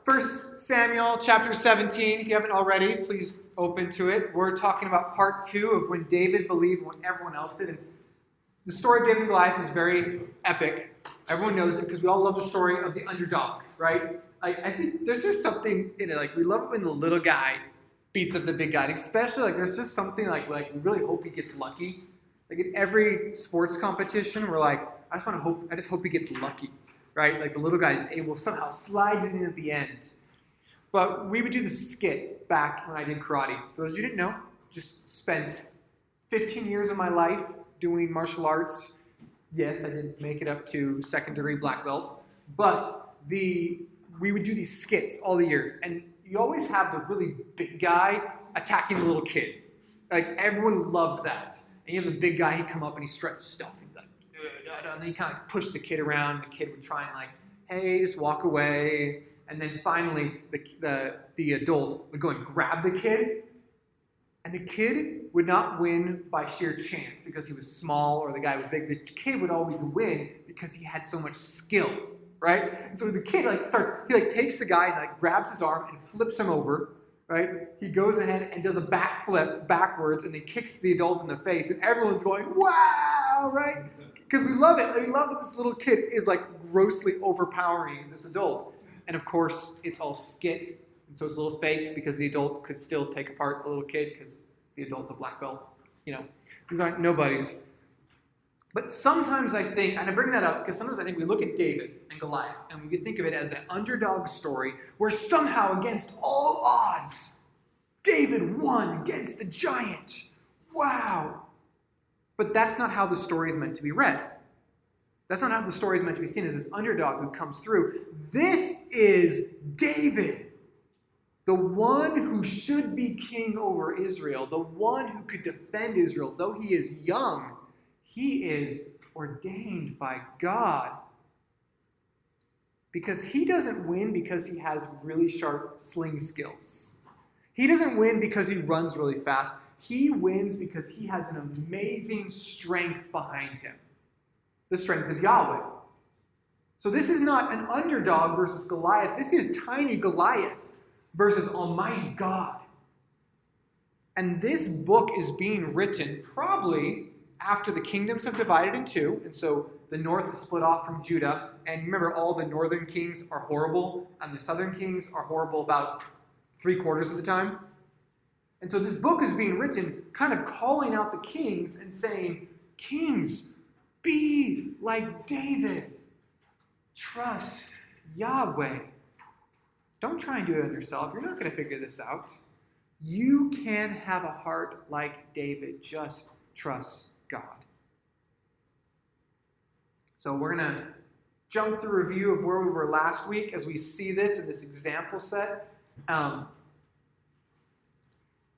1 Samuel chapter 17, if you haven't already, please open to it. We're talking about part 2 of when David believed when everyone else did. And the story of David and Goliath is very epic. Everyone knows it because we all love the story of the underdog, right? I think there's just something in it. Like, we love it when the little guy beats up the big guy. And especially, there's just something like we really hope he gets lucky. Like, in every sports competition, we're like, I just hope he gets lucky. Right? Like the little guy is able somehow slides it in at the end. But we would do the skit back when I did karate. For those of you who didn't know, just spent 15 years of my life doing martial arts. Yes, I did make it up to second degree black belt. But we would do these skits all the years. And you always have the really big guy attacking the little kid. Like everyone loved that. And you have the big guy, he'd come up and he stretch stuff. And then he kind of pushed the kid around. The kid would try and hey, just walk away. And then finally, the adult would go and grab the kid. And the kid would not win by sheer chance because he was small or the guy was big. The kid would always win because he had so much skill, right? And so the kid takes the guy and grabs his arm and flips him over, right? He goes ahead and does a backflip backwards and then kicks the adult in the face. And everyone's going, wow, right? Because we love it. We love that this little kid is grossly overpowering this adult. And of course, it's all skit. And so it's a little faked because the adult could still take apart the little kid because the adult's a black belt. These aren't nobodies. But sometimes I think, and I bring that up because sometimes I think we look at David and Goliath and we think of it as that underdog story where somehow against all odds, David won against the giant. Wow. But that's not how the story is meant to be read. That's not how the story is meant to be seen as this underdog who comes through. This is David, the one who should be king over Israel, the one who could defend Israel. Though he is young, he is ordained by God. Because he doesn't win because he has really sharp sling skills. He doesn't win because he runs really fast. He wins because he has an amazing strength behind him. The strength of Yahweh. So this is not an underdog versus Goliath. This is tiny Goliath versus almighty God. And this book is being written probably after the kingdoms have divided in two. And so the north is split off from Judah. And remember, all the northern kings are horrible. And the southern kings are horrible about 3/4 of the time. And so this book is being written kind of calling out the kings and saying, kings, be like David. Trust Yahweh. Don't try and do it on yourself. You're not going to figure this out. You can have a heart like David. Just trust God. So we're going to jump through a review of where we were last week as we see this in this example set.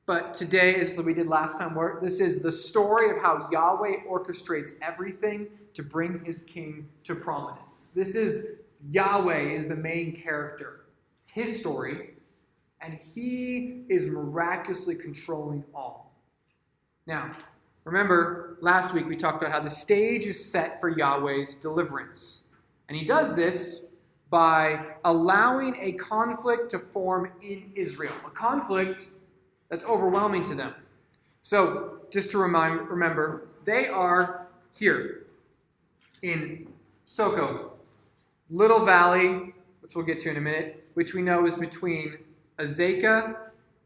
But today, as we did last time, this is the story of how Yahweh orchestrates everything to bring his king to prominence. This is Yahweh is the main character. It's his story, and he is miraculously controlling all. Now, remember, last week we talked about how the stage is set for Yahweh's deliverance. And he does this by allowing a conflict to form in Israel. A conflict that's overwhelming to them. So, just to remember, they are here in Soko, little valley, which we'll get to in a minute, which we know is between Azekah,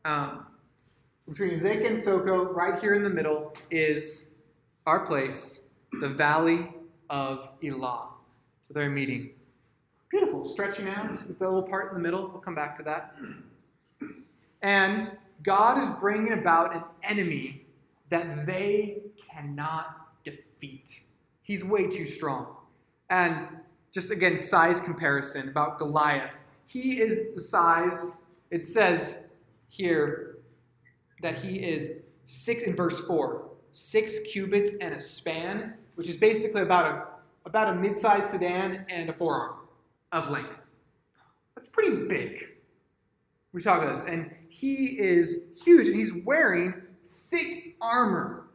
and Soko. Right here in the middle is our place, the Valley of Elah. So they're meeting. Beautiful, stretching out with that little part in the middle. We'll come back to that. And God is bringing about an enemy that they cannot defeat. He's way too strong. And just again, size comparison about Goliath. He is the size, it says here that he is 6, in verse 4, 6 cubits and a span, which is basically about a mid-sized sedan and a forearm of length. That's pretty big. We talk about this, and he is huge, and he's wearing thick armor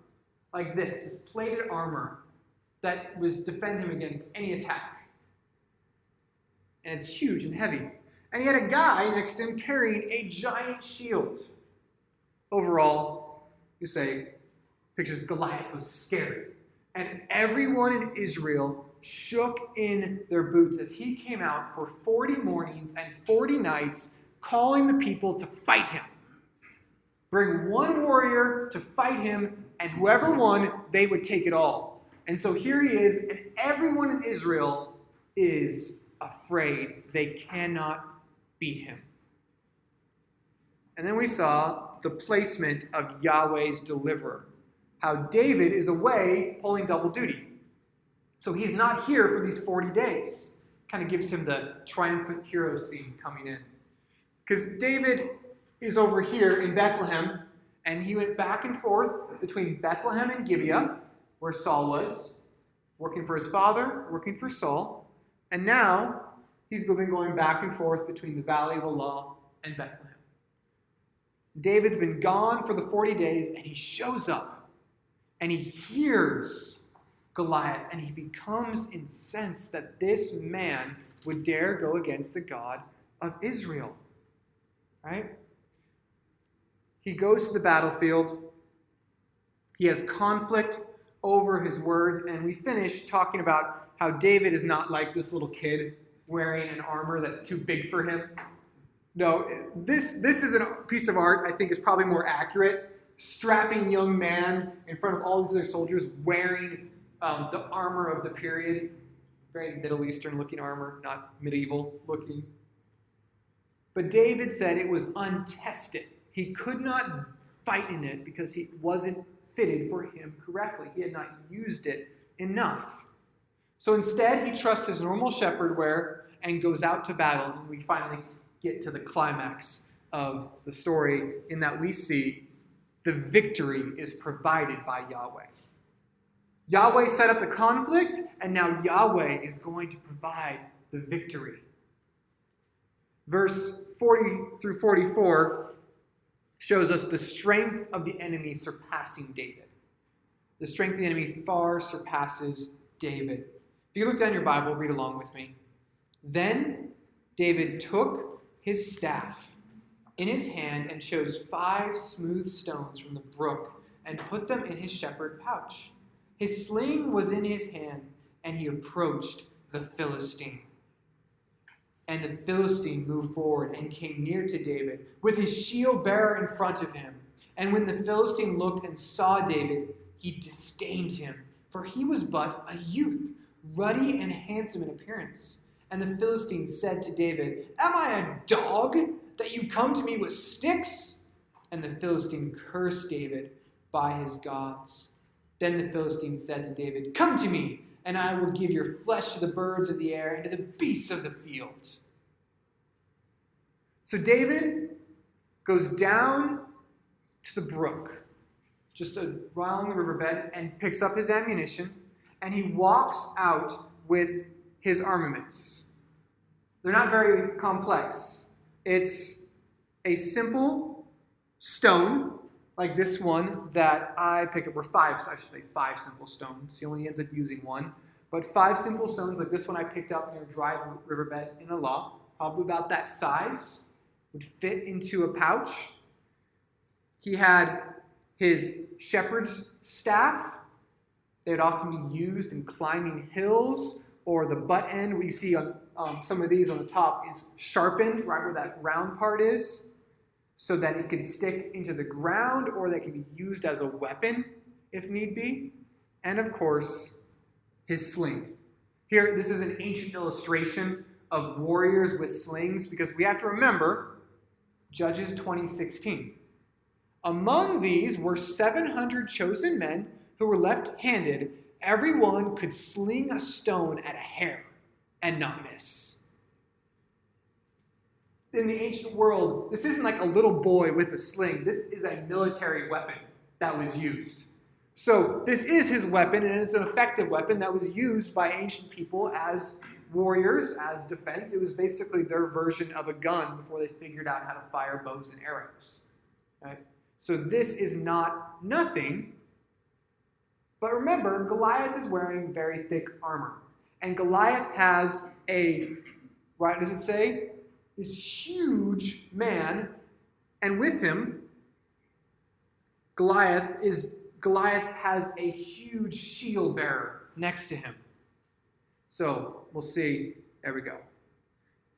like this plated armor that was defend him against any attack. And it's huge and heavy. And he had a guy next to him carrying a giant shield. Overall, you say, pictures Goliath was scary. And everyone in Israel shook in their boots as he came out for 40 mornings and 40 nights, calling the people to fight him. Bring one warrior to fight him, and whoever won, they would take it all. And so here he is, and everyone in Israel is afraid. They cannot beat him. And then we saw the placement of Yahweh's deliverer. How David is away pulling double duty. So he's not here for these 40 days. Kind of gives him the triumphant hero scene coming in. Because David is over here in Bethlehem, and he went back and forth between Bethlehem and Gibeah, where Saul was, working for his father, working for Saul. And now he's been going back and forth between the Valley of Elah and Bethlehem. David's been gone for the 40 days, and he shows up, and he hears Goliath, and he becomes incensed that this man would dare go against the God of Israel. Right? He goes to the battlefield. He has conflict over his words, and we finish talking about how David is not like this little kid wearing an armor that's too big for him. No, this is a piece of art I think is probably more accurate. Strapping young man in front of all these other soldiers wearing the armor of the period. Very Middle Eastern looking armor, not medieval looking. But David said it was untested. He could not fight in it because he wasn't fitted for him correctly. He had not used it enough. So instead, he trusts his normal shepherd wear and goes out to battle. And we finally get to the climax of the story in that we see the victory is provided by Yahweh. Yahweh set up the conflict, and now Yahweh is going to provide the victory. Verse 40 through 44 shows us the strength of the enemy surpassing David. The strength of the enemy far surpasses David. If you look down your Bible, read along with me. Then David took his staff in his hand and chose 5 smooth stones from the brook and put them in his shepherd pouch. His sling was in his hand, and he approached the Philistine. And the Philistine moved forward and came near to David, with his shield bearer in front of him. And when the Philistine looked and saw David, he disdained him, for he was but a youth, ruddy and handsome in appearance. And the Philistine said to David, "Am I a dog, that you come to me with sticks?" And the Philistine cursed David by his gods. Then the Philistine said to David, "Come to me, and I will give your flesh to the birds of the air and to the beasts of the field." So David goes down to the brook, just along the riverbed, and picks up his ammunition, and he walks out with his armaments. They're not very complex. It's a simple stone, like this one that I picked up, or 5, so I should say 5 simple stones. He only ends up using 1. But 5 simple stones, like this one I picked up near a dry riverbed in Elah, probably about that size, would fit into a pouch. He had his shepherd's staff. They would often be used in climbing hills, or the butt end, we see on some of these on the top, is sharpened right where that round part is, so that it can stick into the ground, or that can be used as a weapon if need be. And of course, his sling. Here, this is an ancient illustration of warriors with slings, because we have to remember Judges 20:16. Among these were 700 chosen men who were left-handed. Everyone could sling a stone at a hair and not miss. In the ancient world, this isn't like a little boy with a sling. This is a military weapon that was used. So this is his weapon, and it's an effective weapon that was used by ancient people as warriors, as defense. It was basically their version of a gun before they figured out how to fire bows and arrows. Right? So this is not nothing. But remember, Goliath is wearing very thick armor. And Goliath has a, right, does it say? this huge man, and with him, Goliath has a huge shield bearer next to him. So we'll see. There we go.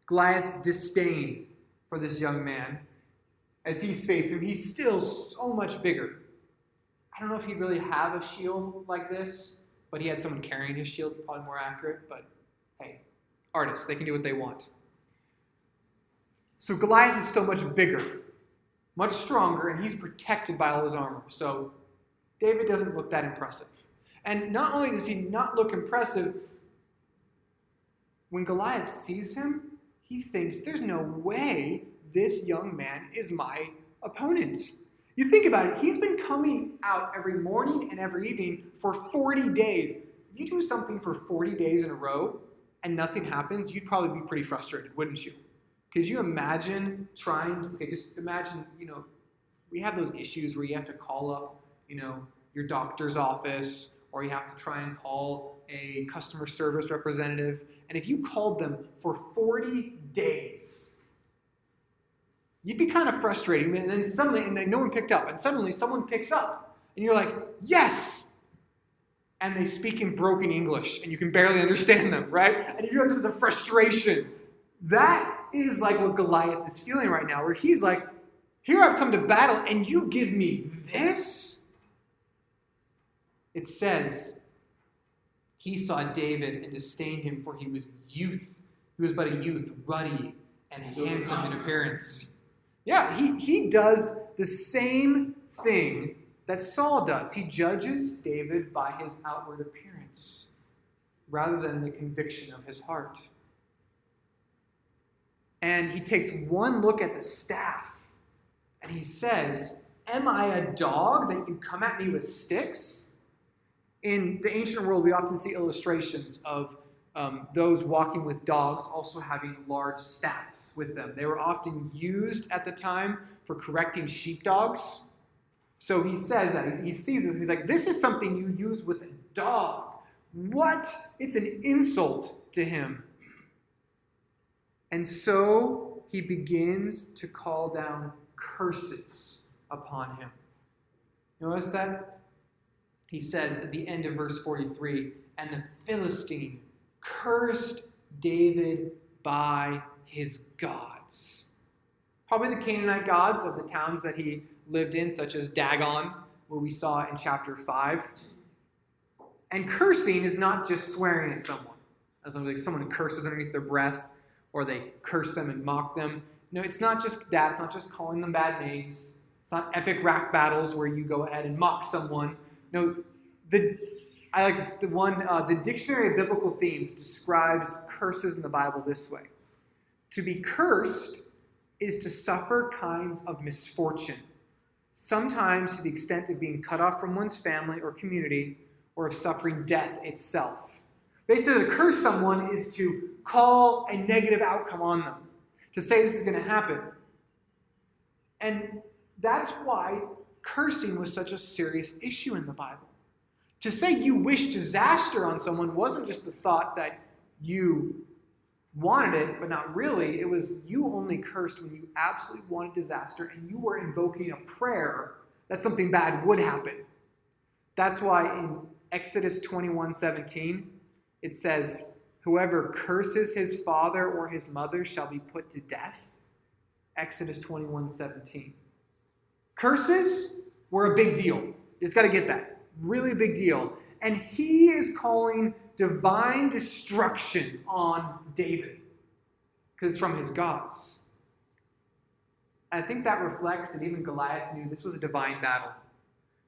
Goliath's disdain for this young man, as he's facing him, he's still so much bigger. I don't know if he'd really have a shield like this, but he had someone carrying his shield, probably more accurate. But hey, artists, they can do what they want. So Goliath is still much bigger, much stronger, and he's protected by all his armor. So David doesn't look that impressive. And not only does he not look impressive, when Goliath sees him, he thinks, there's no way this young man is my opponent. You think about it, he's been coming out every morning and every evening for 40 days. If you do something for 40 days in a row and nothing happens, you'd probably be pretty frustrated, wouldn't you? Could you imagine just imagine, we have those issues where you have to call up, your doctor's office, or you have to try and call a customer service representative. And if you called them for 40 days, you'd be kind of frustrated. And then suddenly, no one picked up. And suddenly someone picks up. And you're like, yes! And they speak in broken English. And you can barely understand them, right? And you understand the frustration. That is like what Goliath is feeling right now. Where he's like, here I've come to battle. And you give me this? It says, he saw David and disdained him, for he was youth. He was but a youth, ruddy and handsome in appearance. Yeah, he does the same thing that Saul does. He judges David by his outward appearance rather than the conviction of his heart. And he takes one look at the staff and he says, am I a dog that you come at me with sticks? In the ancient world, we often see illustrations of those walking with dogs also having large staffs with them. They were often used at the time for correcting sheepdogs. So he says that. He sees this and he's like, this is something you use with a dog. What? It's an insult to him. And so he begins to call down curses upon him. Notice that? He says at the end of verse 43, and the Philistine cursed David by his gods. Probably the Canaanite gods of the towns that he lived in, such as Dagon, what we saw in chapter 5. And cursing is not just swearing at someone. As like someone curses underneath their breath, or they curse them and mock them. No, it's not just that. It's not just calling them bad names. It's not epic rap battles where you go ahead and mock someone. No, the Dictionary of Biblical Themes describes curses in the Bible this way. To be cursed is to suffer kinds of misfortune, sometimes to the extent of being cut off from one's family or community, or of suffering death itself. Basically, to curse someone is to call a negative outcome on them, to say this is going to happen. And that's why cursing was such a serious issue in the Bible. To say you wish disaster on someone wasn't just the thought that you wanted it, but not really. It was you only cursed when you absolutely wanted disaster and you were invoking a prayer that something bad would happen. That's why in Exodus 21:17, it says, whoever curses his father or his mother shall be put to death. Exodus 21:17. Curses were a big deal. You just got to get that. Really big deal. And he is calling divine destruction on David because it's from his gods. I think that reflects that even Goliath knew this was a divine battle.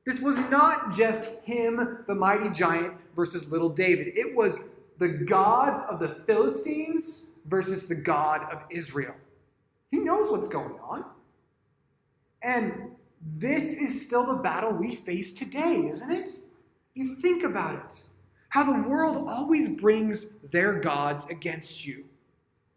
This was not just him, the mighty giant, versus little David. It was the gods of the Philistines versus the God of Israel. He knows what's going on. And this is still the battle we face today, isn't it? You think about it. How the world always brings their gods against you.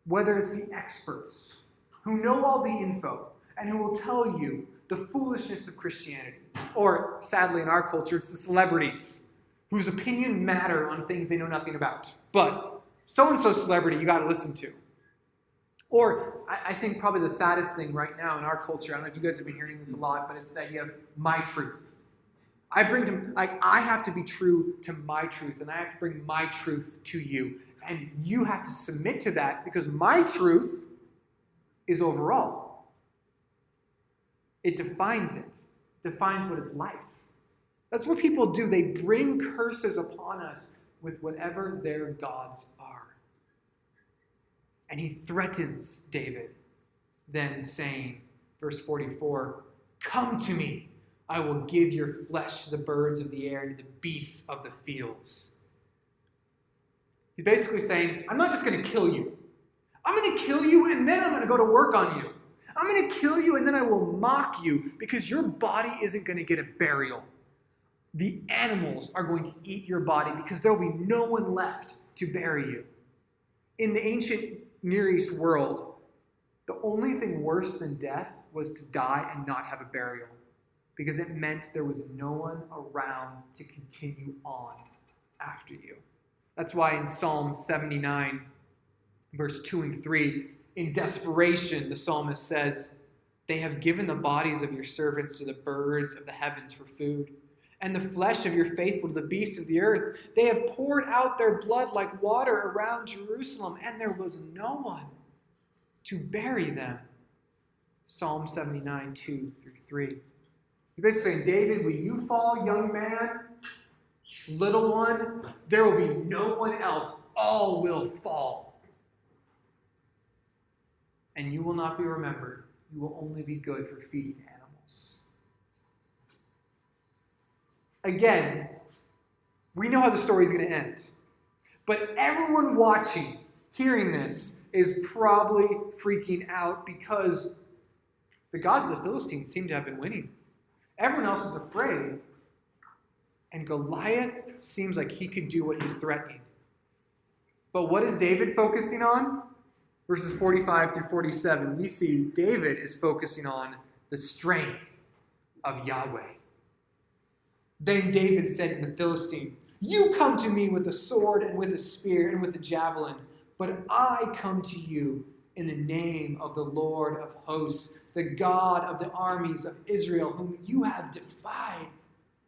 Whether it's the experts who know all the info and who will tell you the foolishness of Christianity. Or, sadly in our culture, it's the celebrities whose opinion matter on things they know nothing about. But so-and-so celebrity you got to listen to. Or I think probably the saddest thing right now in our culture, I don't know if you guys have been hearing this a lot, but it's the idea of my truth. I have to be true to my truth, and I have to bring my truth to you. And you have to submit to that because my truth is overall. It defines it. It defines what is life. That's what people do. They bring curses upon us with whatever their gods are. And he threatens David, then saying, verse 44, "Come to me. I will give your flesh to the birds of the air and to the beasts of the fields." He's basically saying, I'm not just going to kill you. I'm going to kill you and then I'm going to go to work on you. I'm going to kill you and then I will mock you because your body isn't going to get a burial. The animals are going to eat your body because there will be no one left to bury you. In the ancient Near East world, the only thing worse than death was to die and not have a burial, because it meant there was no one around to continue on after you. That's why in Psalm 79, verse 2 and 3, in desperation, the psalmist says, "They have given the bodies of your servants to the birds of the heavens for food, and the flesh of your faithful to the beasts of the earth. They have poured out their blood like water around Jerusalem, and there was no one to bury them." Psalm 79, 2 through 3. He's basically saying, David, when you fall, young man, little one, there will be no one else. All will fall. And you will not be remembered. You will only be good for feeding animals. Again, we know how the story is going to end. But everyone watching, hearing this, is probably freaking out because the gods of the Philistines seem to have been winning. Everyone else is afraid. And Goliath seems like he could do what he's threatening. But what is David focusing on? Verses 45 through 47, we see David is focusing on the strength of Yahweh. Then David said to the Philistine, "You come to me with a sword and with a spear and with a javelin, but I come to you in the name of the Lord of hosts, the God of the armies of Israel, whom you have defied.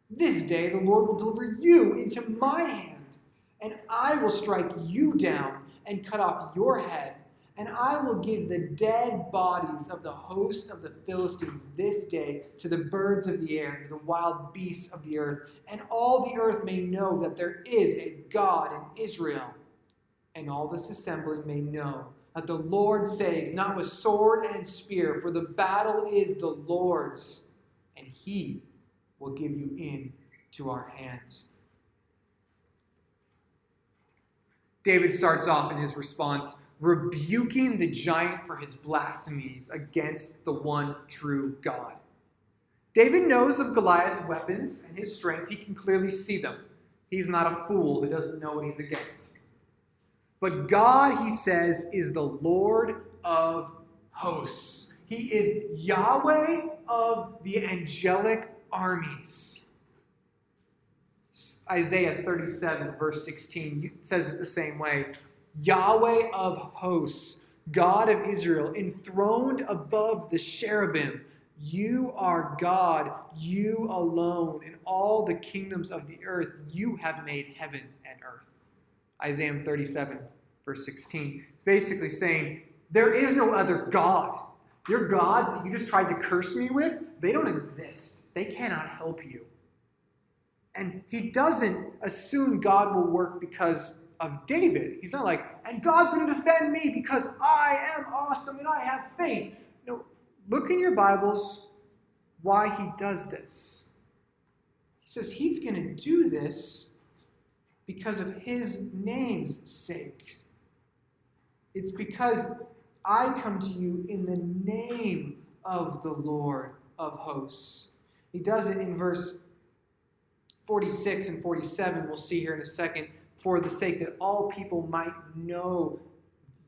This day the Lord will deliver you into my hand, and I will strike you down and cut off your head, and I will give the dead bodies of the host of the Philistines this day to the birds of the air and to the wild beasts of the earth, and all the earth may know that there is a God in Israel. And all this assembly may know that the Lord saves, not with sword and spear, for the battle is the Lord's, and he will give you into our hands." David starts off in his response rebuking the giant for his blasphemies against the one true God. David knows of Goliath's weapons and his strength. He can clearly see them. He's not a fool who doesn't know what he's against. But God, he says, is the Lord of hosts. He is Yahweh of the angelic armies. Isaiah 37, verse 16, says it the same way. Yahweh of hosts, God of Israel, enthroned above the cherubim. You are God, you alone, in all the kingdoms of the earth. You have made heaven and earth. Isaiah 37, verse 16. It's basically saying, there is no other God. Your gods that you just tried to curse me with, they don't exist. They cannot help you. And he doesn't assume God will work because of David. He's not like, and God's going to defend me because I am awesome and I have faith. No, look in your Bibles why he does this. He says he's going to do this because of his name's sake. It's because I come to you in the name of the Lord of hosts. He does it in verse 46 and 47, we'll see here in a second, for the sake that all people might know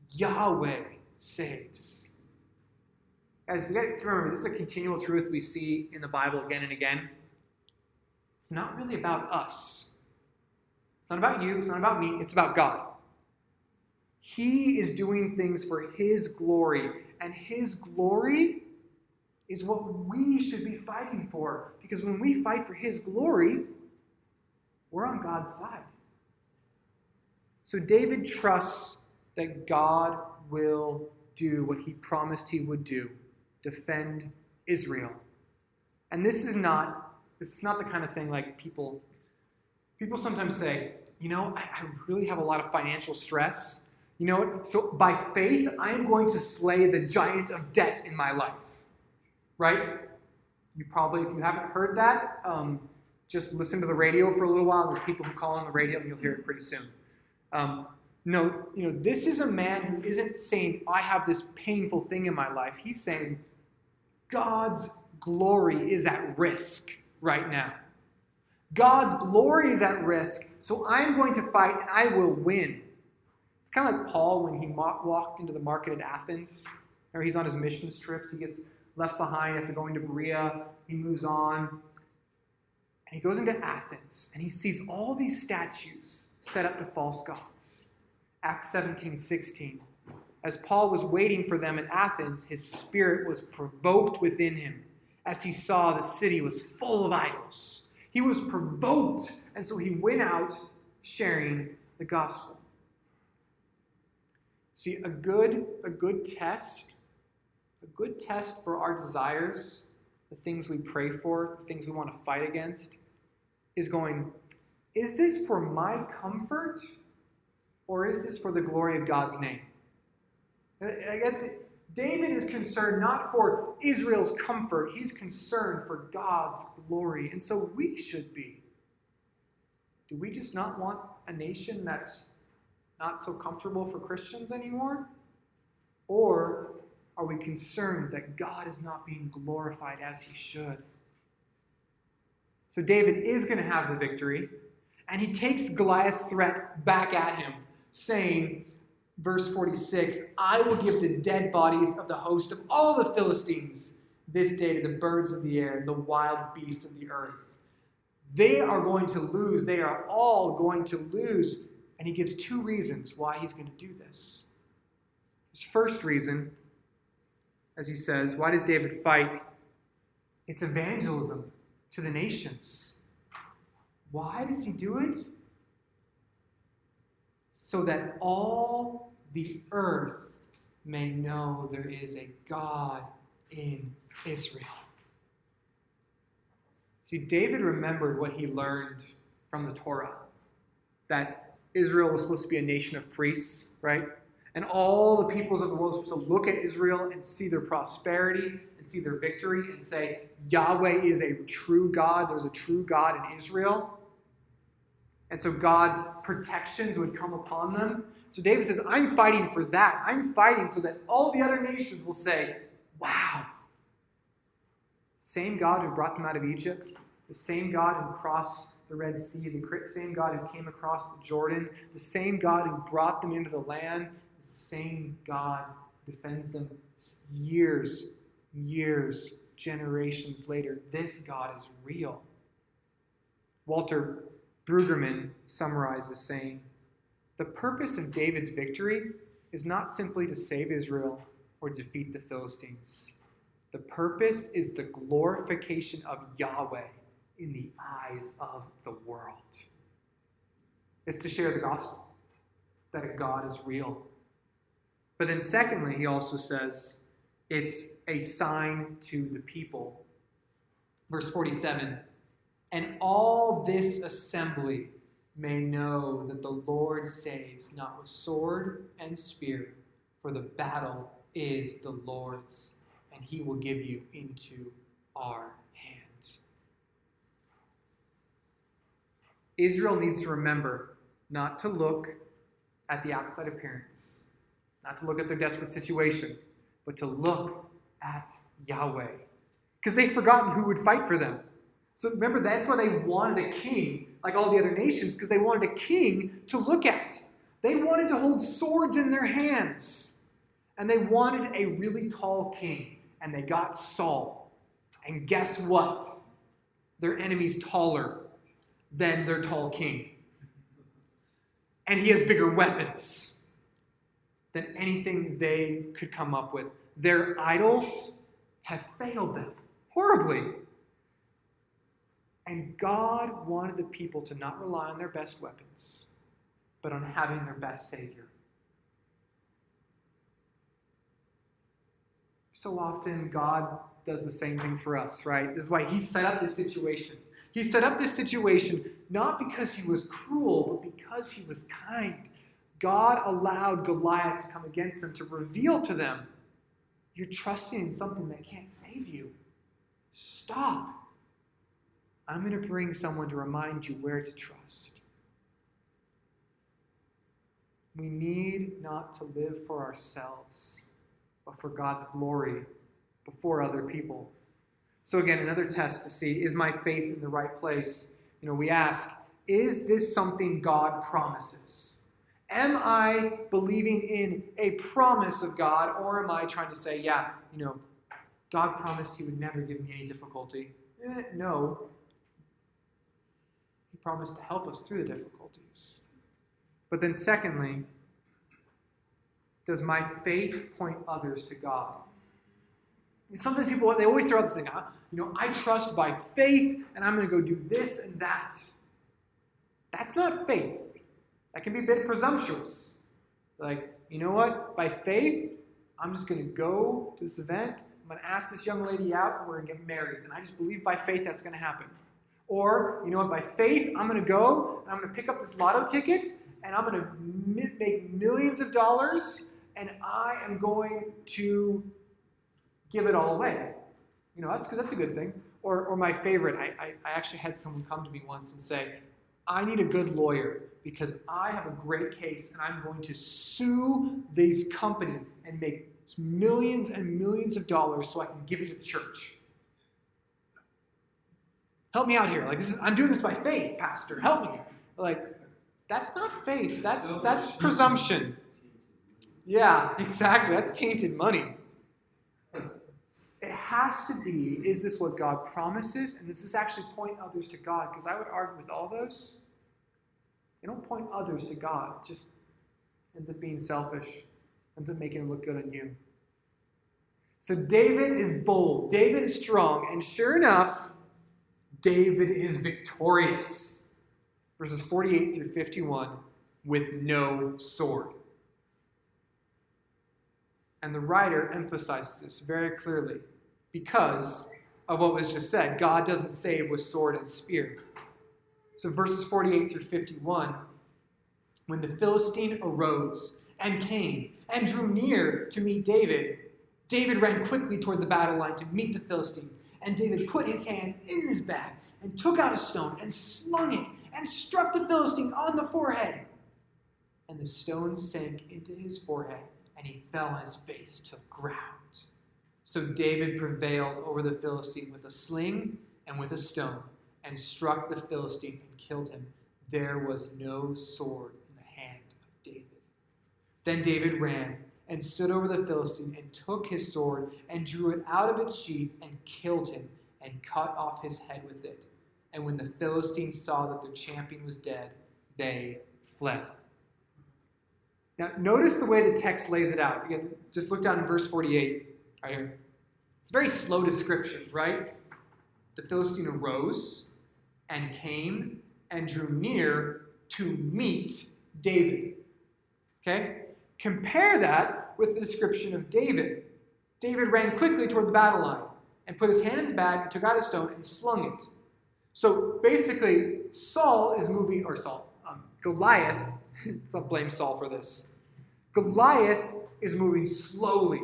Yahweh saves. Guys, we got to remember, this is a continual truth we see in the Bible again and again. It's not really about us. It's not about you. It's not about me. It's about God. He is doing things for his glory, and his glory is what we should be fighting for. Because when we fight for his glory, we're on God's side. So David trusts that God will do what he promised he would do, defend Israel. And this is not the kind of thing like people sometimes say, I really have a lot of financial stress. So by faith, I am going to slay the giant of debt in my life. Right? You probably, if you haven't heard that, just listen to the radio for a little while. There's people who call on the radio and you'll hear it pretty soon. This is a man who isn't saying, I have this painful thing in my life. He's saying, God's glory is at risk right now. God's glory is at risk, so I'm going to fight and I will win. It's kind of like Paul when he walked into the market at Athens. Or he's on his missions trips. He gets left behind after going to Berea. He moves on. And he goes into Athens, and he sees all these statues set up to false gods. Acts 17:16. As Paul was waiting for them in Athens, his spirit was provoked within him as he saw the city was full of idols. He was provoked, and so he went out sharing the gospel. See, a good test for our desires, the things we pray for, the things we want to fight against, is going, is this for my comfort or is this for the glory of God's name? I guess David is concerned not for Israel's comfort, he's concerned for God's glory. And so we should be. Do we just not want a nation that's not so comfortable for Christians anymore? Or are we concerned that God is not being glorified as he should? So David is going to have the victory, and he takes Goliath's threat back at him, saying, verse 46, I will give the dead bodies of the host of all the Philistines this day to the birds of the air and the wild beasts of the earth. They are going to lose. They are all going to lose. And he gives two reasons why he's going to do this. His first reason, as he says, why does David fight? It's evangelism to the nations. Why does he do it? So that all the earth may know there is a God in Israel. See, David remembered what he learned from the Torah, that Israel was supposed to be a nation of priests, right? And all the peoples of the world are supposed to look at Israel and see their prosperity and see their victory and say, Yahweh is a true God. There's a true God in Israel. And so God's protections would come upon them. So David says, I'm fighting for that. I'm fighting so that all the other nations will say, wow, same God who brought them out of Egypt, the same God who crossed the Red Sea, the same God who came across the Jordan, the same God who brought them into the land, is the same God who defends them years, generations later. This God is real. Walter Brueggemann summarizes saying, the purpose of David's victory is not simply to save Israel or defeat the Philistines. The purpose is the glorification of Yahweh in the eyes of the world. It's to share the gospel, that a God is real. But then secondly, he also says, it's a sign to the people. Verse 47, and all this assembly may know that the Lord saves not with sword and spear, for the battle is the Lord's, and he will give you into our hands. Israel needs to remember not to look at the outside appearance, not to look at their desperate situation, but to look at Yahweh. Because they've forgotten who would fight for them. So remember, that's why they wanted a king, like all the other nations, because they wanted a king to look at. They wanted to hold swords in their hands. And they wanted a really tall king. And they got Saul. And guess what? Their enemy's taller than their tall king. And he has bigger weapons. than anything they could come up with. Their idols have failed them horribly. And God wanted the people to not rely on their best weapons, but on having their best Savior. So often, God does the same thing for us, right? This is why he set up this situation. He set up this situation not because he was cruel, but because he was kind. God allowed Goliath to come against them to reveal to them, you're trusting in something that can't save you. Stop. I'm going to bring someone to remind you where to trust. We need not to live for ourselves, but for God's glory before other people. So again, another test to see, is my faith in the right place? We ask, is this something God promises? Am I believing in a promise of God, or am I trying to say, God promised he would never give me any difficulty? No. He promised to help us through the difficulties. But then secondly, does my faith point others to God? Sometimes people, they always throw out this thing, I trust by faith, and I'm going to go do this and that. That's not faith. That can be a bit presumptuous. Like, you know what? By faith, I'm just going to go to this event, I'm going to ask this young lady out, and we're going to get married. And I just believe by faith that's going to happen. Or, you know what? By faith, I'm going to go, and I'm going to pick up this lotto ticket, and I'm going to make millions of dollars, and I am going to give it all away. That's because that's a good thing. Or my favorite, I actually had someone come to me once and say, I need a good lawyer because I have a great case and I'm going to sue this company and make millions and millions of dollars so I can give it to the church. Help me out here. I'm doing this by faith, Pastor. Help me. That's not faith. That's presumption. Yeah, exactly. That's tainted money. It has to be, is this what God promises? And does this actually point others to God? Because I would argue with all those, they don't point others to God. It just ends up being selfish. Ends up making it look good on you. So David is bold. David is strong. And sure enough, David is victorious. Verses 48 through 51, with no sword. And the writer emphasizes this very clearly because of what was just said. God doesn't save with sword and spear. So verses 48 through 51, when the Philistine arose and came and drew near to meet David, David ran quickly toward the battle line to meet the Philistine. And David put his hand in his bag and took out a stone and slung it and struck the Philistine on the forehead. And the stone sank into his forehead, and he fell on his face to the ground. So David prevailed over the Philistine with a sling and with a stone, and struck the Philistine and killed him. There was no sword in the hand of David. Then David ran and stood over the Philistine and took his sword and drew it out of its sheath and killed him and cut off his head with it. And when the Philistines saw that their champion was dead, they fled. Now, notice the way the text lays it out. Again, just look down in verse 48 right here. It's a very slow description, right? The Philistine arose and came and drew near to meet David. Okay? Compare that with the description of David. David ran quickly toward the battle line and put his hand in his bag and took out a stone and slung it. So basically, Goliath, let's blame Saul for this. Goliath is moving slowly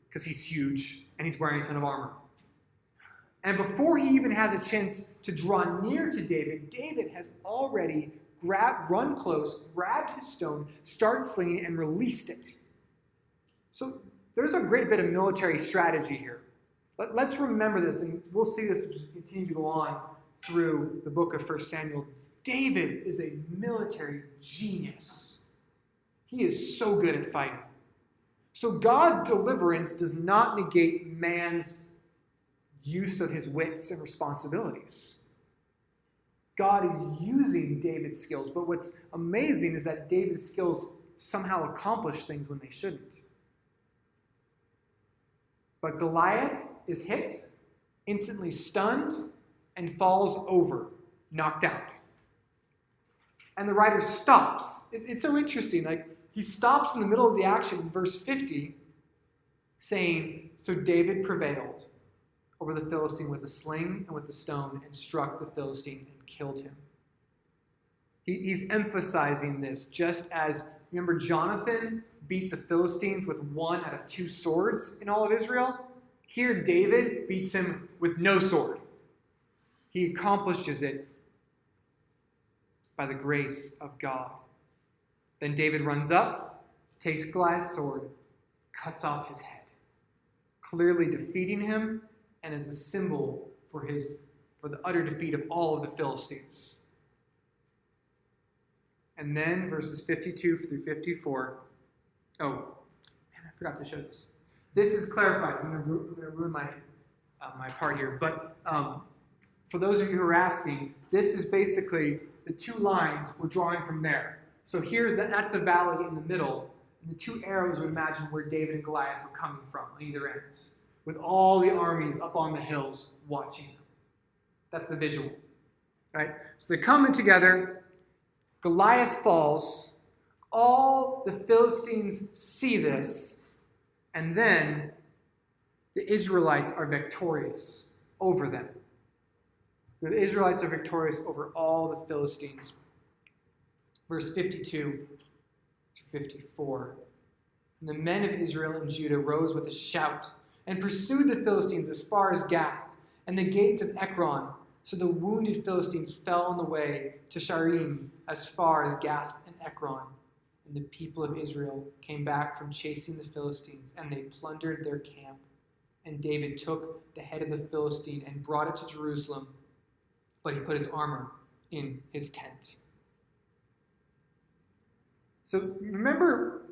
because he's huge and he's wearing a ton of armor. And before he even has a chance to draw near to David, David has already run close, grabbed his stone, started slinging it, and released it. So there's a great bit of military strategy here. Let's remember this, and we'll see this continue to go on through the book of 1 Samuel. David is a military genius. He is so good at fighting. So God's deliverance does not negate man's use of his wits and responsibilities. God is using David's skills, but what's amazing is that David's skills somehow accomplish things when they shouldn't. But Goliath is hit, instantly stunned, and falls over, knocked out. And the writer stops. It's so interesting. Like, he stops in the middle of the action in verse 50, saying, "So David prevailed over the Philistine with a sling and with a stone, and struck the Philistine and killed him." He's emphasizing this, just as, remember, Jonathan beat the Philistines with 1 out of 2 swords in all of Israel? Here, David beats him with no sword. He accomplishes it by the grace of God. Then David runs up, takes Goliath's sword, cuts off his head, clearly defeating him, and is a symbol for the utter defeat of all of the Philistines. And then verses 52 through 54. Oh, man, I forgot to show this. This is clarified. I'm going to ruin my part here. But for those of you who are asking, this is basically the 2 lines we're drawing from there. So that's the valley in the middle. And the 2 arrows would imagine where David and Goliath were coming from on either ends, with all the armies up on the hills watching them. That's the visual. Right? So they're coming together. Goliath falls. All the Philistines see this. And then the Israelites are victorious over them. The Israelites are victorious over all the Philistines. Verse 52 to 54. And the men of Israel and Judah rose with a shout and pursued the Philistines as far as Gath and the gates of Ekron. So the wounded Philistines fell on the way to Sharim as far as Gath and Ekron. And the people of Israel came back from chasing the Philistines, and they plundered their camp. And David took the head of the Philistine and brought it to Jerusalem, but he put his armor in his tent. So remember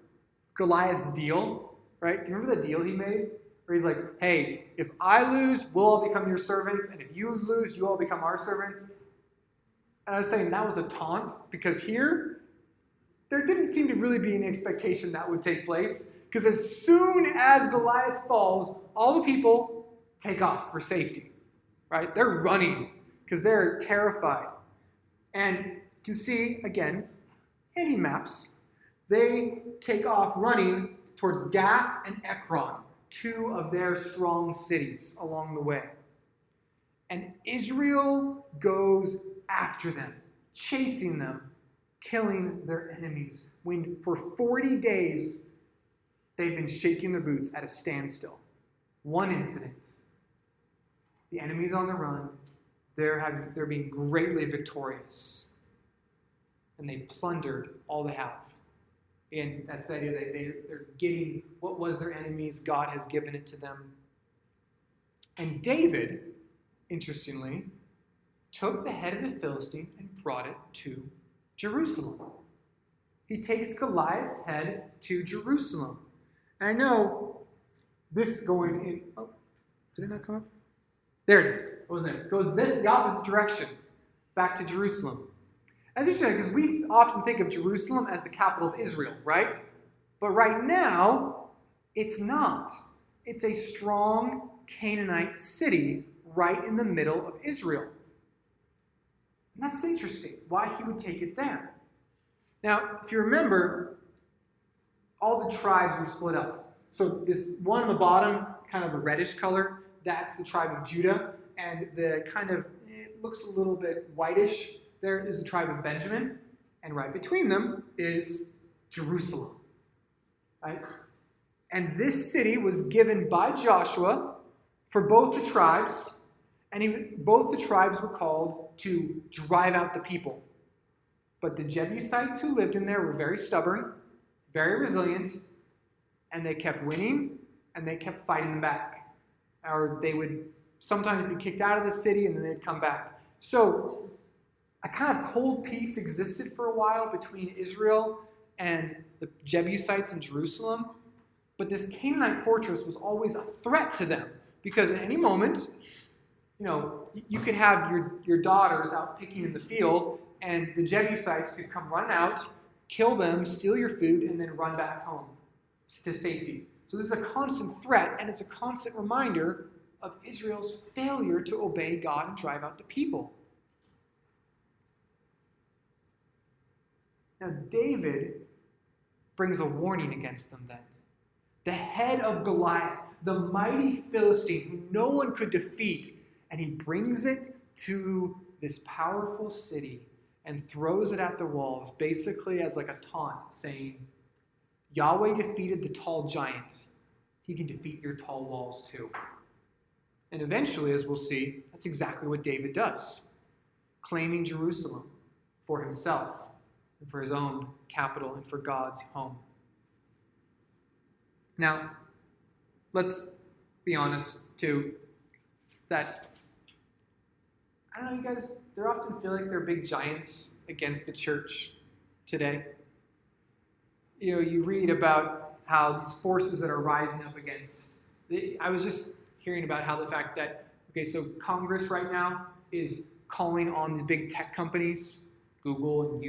Goliath's deal, right? Do you remember the deal he made? Where he's like, hey, if I lose, we'll all become your servants, and if you lose, you all become our servants. And I was saying that was a taunt, because here, there didn't seem to really be any expectation that would take place, because as soon as Goliath falls, all the people take off for safety, right? They're running, because they're terrified. And you can see, again, handy maps. They take off running towards Gath and Ekron, 2 of their strong cities along the way. And Israel goes after them, chasing them, killing their enemies, when for 40 days they've been shaking their boots at a standstill. 1 incident. The enemy's on the run. They're being greatly victorious. And they plundered all they have. And that's the idea that they're getting what was their enemies. God has given it to them. And David, interestingly, took the head of the Philistine and brought it to Jerusalem. He takes Goliath's head to Jerusalem. And I know this going in... Oh, did it not come up? There it is. What was it? It goes the opposite direction, back to Jerusalem. As interesting, because we often think of Jerusalem as the capital of Israel, right? But right now, it's not. It's a strong Canaanite city right in the middle of Israel. And that's interesting, why he would take it there. Now, if you remember, all the tribes were split up. So this one on the bottom, kind of the reddish color, that's the tribe of Judah. And the kind of, it looks a little bit whitish, there is the tribe of Benjamin. And right between them is Jerusalem. Right? And this city was given by Joshua for both the tribes. And both the tribes were called to drive out the people. But the Jebusites who lived in there were very stubborn, very resilient, and they kept winning, and they kept fighting them back. Or they would sometimes be kicked out of the city, and then they'd come back. So a kind of cold peace existed for a while between Israel and the Jebusites in Jerusalem. But this Canaanite fortress was always a threat to them, because at any moment, you could have your daughters out picking in the field, and the Jebusites could come run out kill them, steal your food, and then run back home to safety. So this is a constant threat, and it's a constant reminder of Israel's failure to obey God and drive out the people. Now, David brings a warning against them then. The head of Goliath, the mighty Philistine who no one could defeat, and he brings it to this powerful city and throws it at the walls, basically as like a taunt, saying, Yahweh defeated the tall giant. He can defeat your tall walls too. And eventually, as we'll see, that's exactly what David does, claiming Jerusalem for himself and for his own capital and for God's home. Now, let's be honest too, that, I don't know, you guys, they often feel like they're big giants against the church today. You know, you read about how these forces that are rising up against, I was just hearing about how the fact that, okay, so Congress right now is calling on the big tech companies, Google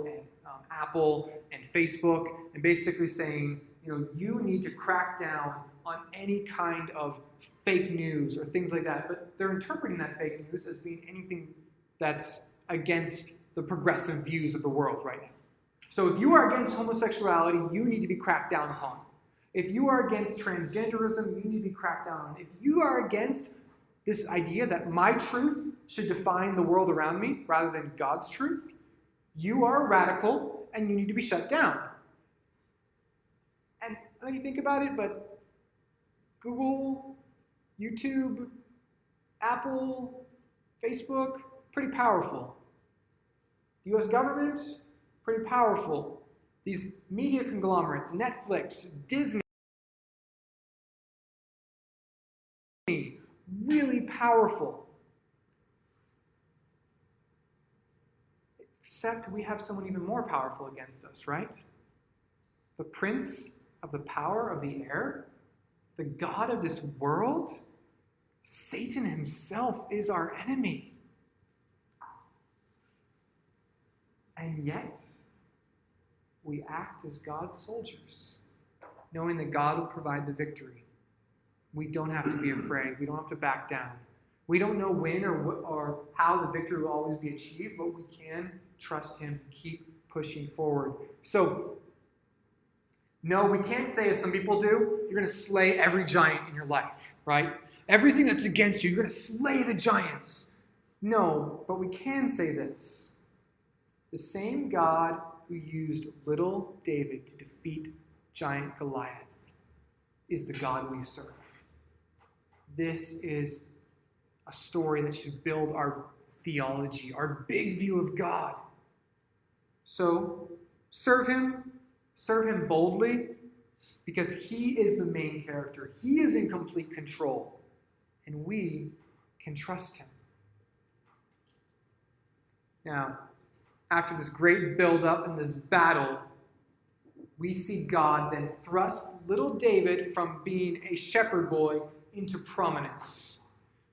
and Apple and Facebook, and basically saying, you know, you need to crack down on any kind of fake news or things like that. But they're interpreting that fake news as being anything that's against the progressive views of the world right now. So if you are against homosexuality, you need to be cracked down upon. If you are against transgenderism, you need to be cracked down on. If you are against this idea that my truth should define the world around me rather than God's truth, you are radical and you need to be shut down. And I don't know if you think about it, but Google, YouTube, Apple, Facebook, pretty powerful. The U.S. government, pretty powerful. These media conglomerates, Netflix, Disney, really powerful. Except we have someone even more powerful against us, right? The prince of the power of the air, the God of this world, Satan himself is our enemy. And yet, we act as God's soldiers, knowing that God will provide the victory. We don't have to be afraid. We don't have to back down. We don't know when or how the victory will always be achieved, but we can trust him and keep pushing forward. So, no, we can't say, as some people do, you're going to slay every giant in your life, right? Everything that's against you, you're going to slay the giants. No, but we can say this. The same God who used little David to defeat giant Goliath is the God we serve. This is a story that should build our theology, our big view of God. So, serve him boldly, because he is the main character. He is in complete control, and we can trust him. Now, after this great build-up and this battle, we see God then thrust little David from being a shepherd boy into prominence.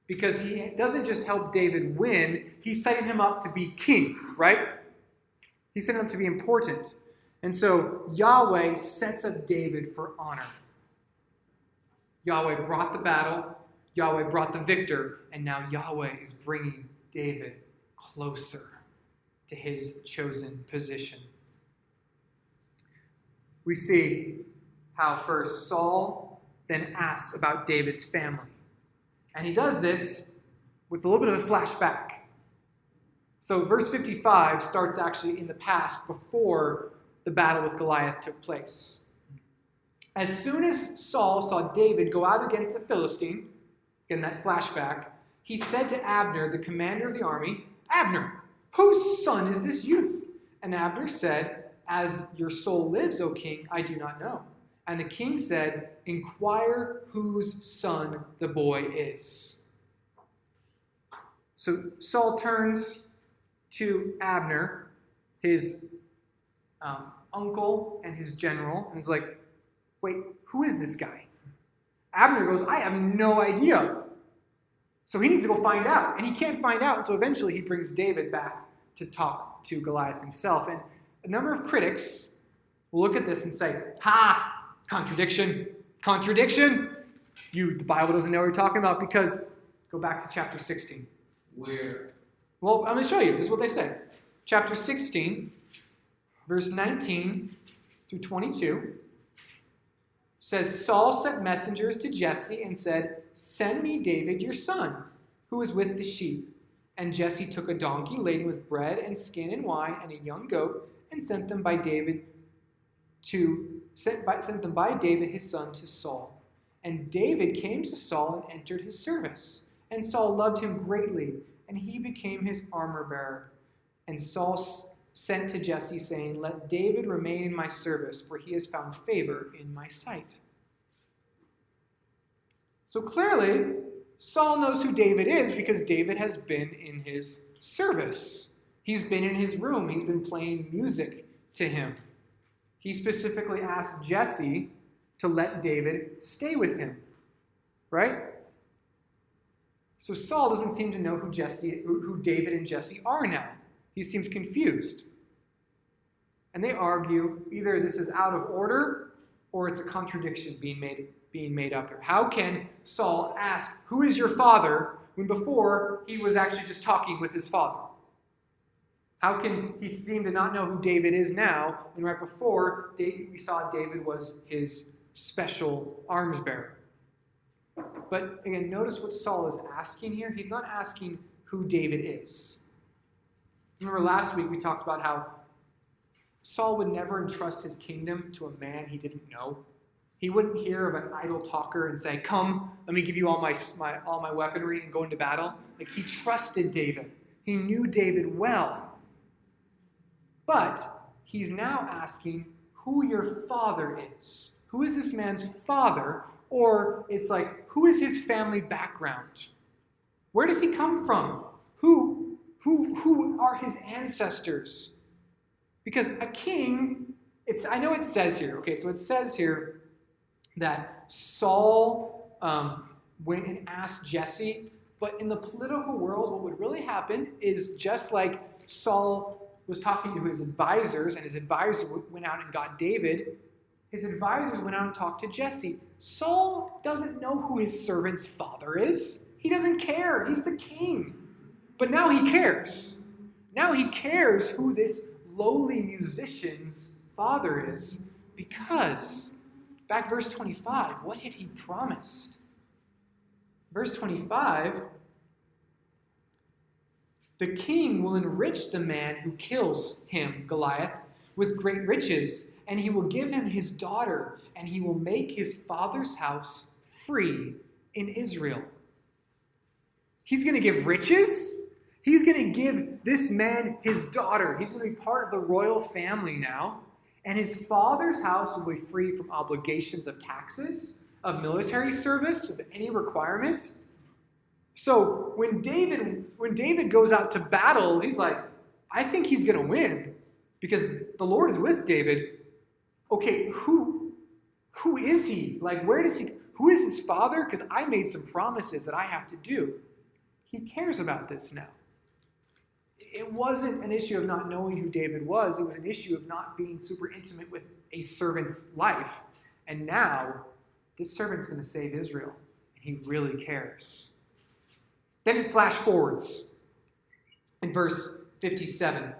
Because he doesn't just help David win, he's setting him up to be king, right? He's setting him up to be important. And so Yahweh sets up David for honor. Yahweh brought the battle, Yahweh brought the victor, and now Yahweh is bringing David closer to his chosen position. We see how first Saul then asks about David's family. And he does this with a little bit of a flashback. So verse 55 starts actually in the past, before the battle with Goliath took place. As soon as Saul saw David go out against the Philistine, in that flashback, he said to Abner, the commander of the army, "Abner, whose son is this youth?" And Abner said, "As your soul lives, O king, I do not know." And the king said, "Inquire whose son the boy is." So Saul turns to Abner, his uncle and his general, and is like, "Wait, who is this guy?" Abner goes, "I have no idea." So he needs to go find out, and he can't find out, and so eventually he brings David back to talk to Goliath himself. And a number of critics will look at this and say, ha, contradiction, contradiction. The Bible doesn't know what you're talking about because, go back to chapter 16. Where? Well, I'm going to show you. This is what they say. Chapter 16, verse 19 through 22 says, Saul sent messengers to Jesse and said, send me David your son, who is with the sheep. And Jesse took a donkey laden with bread and skin and wine and a young goat and sent them by David his son to Saul. And David came to Saul and entered his service. And Saul loved him greatly, and he became his armor bearer. And Saul sent to Jesse, saying, let David remain in my service, for he has found favor in my sight. So clearly, Saul knows who David is because David has been in his service. He's been in his room. He's been playing music to him. He specifically asked Jesse to let David stay with him. Right? So Saul doesn't seem to know who David and Jesse are now. He seems confused. And they argue either this is out of order or it's a contradiction being made up here. How can Saul ask, who is your father, when before he was actually just talking with his father? How can he seem to not know who David is now, when right before we saw David was his special arms bearer? But again, notice what Saul is asking here. He's not asking who David is. Remember last week we talked about how Saul would never entrust his kingdom to a man he didn't know. He wouldn't hear of an idle talker and say, come, let me give you all my weaponry and go into battle. Like, he trusted David. He knew David well. But he's now asking who your father is. Who is this man's father? Or it's like, who is his family background? Where does he come from? Who are his ancestors? Because a king, I know it says here, okay, so it says here that Saul went and asked Jesse, but in the political world, what would really happen is just like Saul was talking to his advisors, and his advisors went out and got David, his advisors went out and talked to Jesse. Saul doesn't know who his servant's father is. He doesn't care. He's the king. But now he cares. Now he cares who this lowly musician's father is, because back verse 25, what had he promised? Verse 25, the king will enrich the man who kills him, Goliath, with great riches, and he will give him his daughter, and he will make his father's house free in Israel. He's going to give riches? He's going to give this man his daughter. He's going to be part of the royal family now. And his father's house will be free from obligations of taxes, of military service, of any requirement. So when David goes out to battle, he's like, I think he's going to win because the Lord is with David. Okay, who is he? Like, who is his father? Because I made some promises that I have to do. He cares about this now. It wasn't an issue of not knowing who David was. It was an issue of not being super intimate with a servant's life. And now, this servant's going to save Israel. And he really cares. Then it flash forwards in verse 57.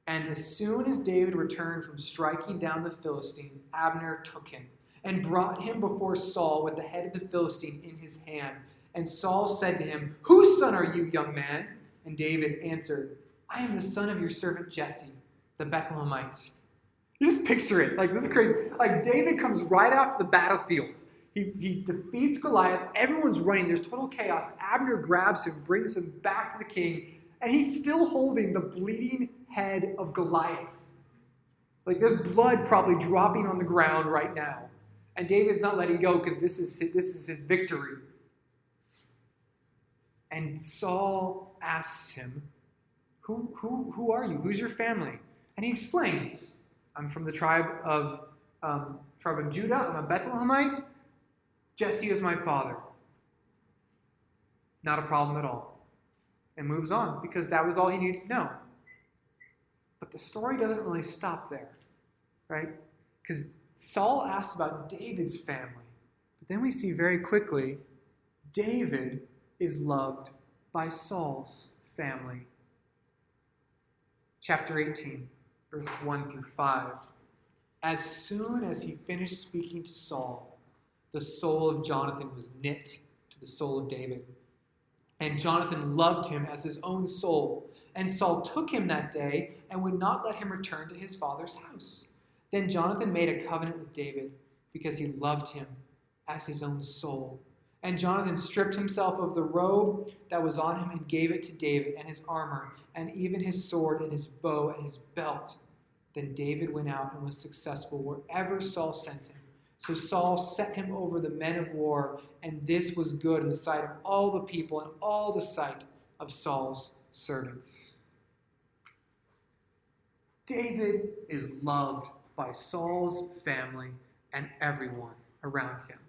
And as soon as David returned from striking down the Philistine, Abner took him and brought him before Saul with the head of the Philistine in his hand. And Saul said to him, whose son are you, young man? And David answered, I am the son of your servant Jesse, the Bethlehemite. You just picture it. Like, this is crazy. Like, David comes right off the battlefield. He defeats Goliath. Everyone's running. There's total chaos. Abner grabs him, brings him back to the king, and he's still holding the bleeding head of Goliath. Like, there's blood probably dropping on the ground right now. And David's not letting go because this is his victory. And Saul asks him, who are you? Who's your family? And he explains, I'm from the tribe of Judah. I'm a Bethlehemite. Jesse is my father. Not a problem at all. And moves on, because that was all he needed to know. But the story doesn't really stop there, right? Because Saul asked about David's family. But then we see very quickly, David is loved by Saul's family. Chapter 18, verses 1 through 5. As soon as he finished speaking to Saul, the soul of Jonathan was knit to the soul of David. And Jonathan loved him as his own soul. And Saul took him that day and would not let him return to his father's house. Then Jonathan made a covenant with David because he loved him as his own soul. And Jonathan stripped himself of the robe that was on him and gave it to David and his armor and even his sword and his bow and his belt. Then David went out and was successful wherever Saul sent him. So Saul set him over the men of war, and this was good in the sight of all the people and all the sight of Saul's servants. David is loved by Saul's family and everyone around him.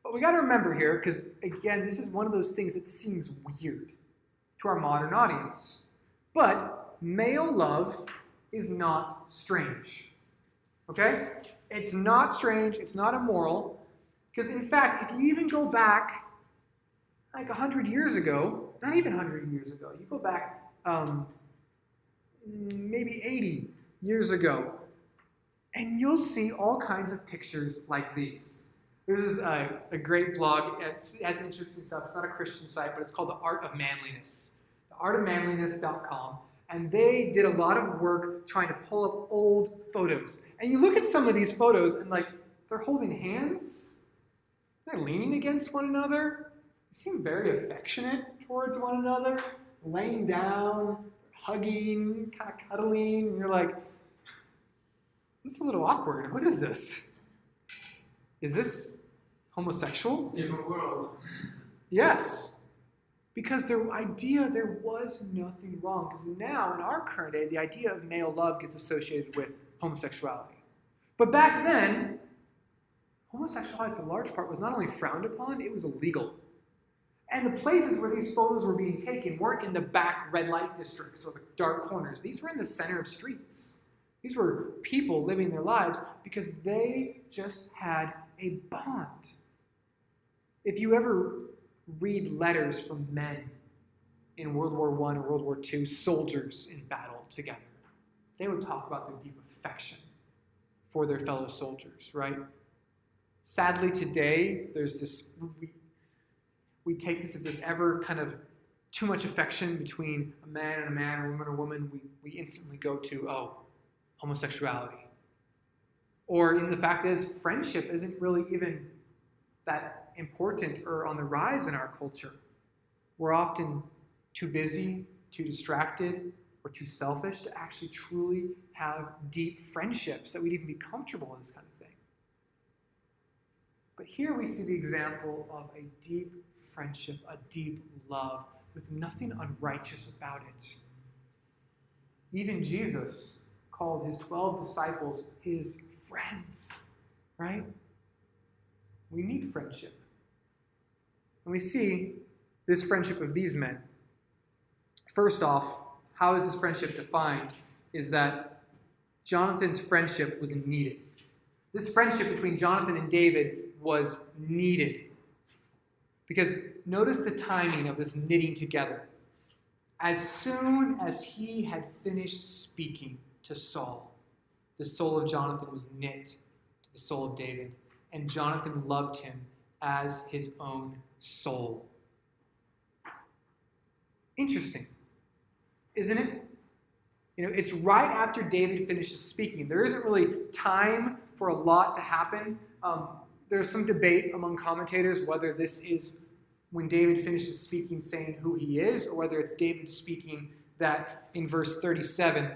But we got to remember here, because again, this is one of those things that seems weird to our modern audience. But male love is not strange. Okay? It's not strange. It's not immoral. Because in fact, if you even go back like 100 years ago, not even 100 years ago, you go back maybe 80 years ago, and you'll see all kinds of pictures like these. This is a great blog. It has interesting stuff. It's not a Christian site, but it's called The Art of Manliness. theartofmanliness.com. And they did a lot of work trying to pull up old photos. And you look at some of these photos and like, they're holding hands. They're leaning against one another. They seem very affectionate towards one another. Laying down, hugging, kind of cuddling. And you're like, this is a little awkward. What is this? Is this homosexual? Different world. Yes. Because there was nothing wrong. Because now, in our current day, the idea of male love gets associated with homosexuality. But back then, homosexuality, for the large part, was not only frowned upon, it was illegal. And the places where these photos were being taken weren't in the back red light districts or the dark corners. These were in the center of streets. These were people living their lives because they just had a bond. If you ever read letters from men in World War I or World War II, soldiers in battle together, they would talk about their deep affection for their fellow soldiers, right? Sadly, today, there's this, we take this, if there's ever kind of too much affection between a man and a man, or a woman, we instantly go to, homosexuality. Or in the fact is, friendship isn't really even that important or on the rise in our culture. We're often too busy, too distracted, or too selfish to actually truly have deep friendships that we'd even be comfortable with this kind of thing. But here we see the example of a deep friendship, a deep love, with nothing unrighteous about it. Even Jesus called his 12 disciples his friends, right? We need friendship. And we see this friendship of these men. First off, how is this friendship defined? Is that Jonathan's friendship was needed. This friendship between Jonathan and David was needed. Because notice the timing of this knitting together. As soon as he had finished speaking to Saul, the soul of Jonathan was knit to the soul of David, and Jonathan loved him as his own soul. Interesting, isn't it? It's right after David finishes speaking. There isn't really time for a lot to happen. There's some debate among commentators whether this is when David finishes speaking saying who he is, or whether it's David speaking that in verse 37,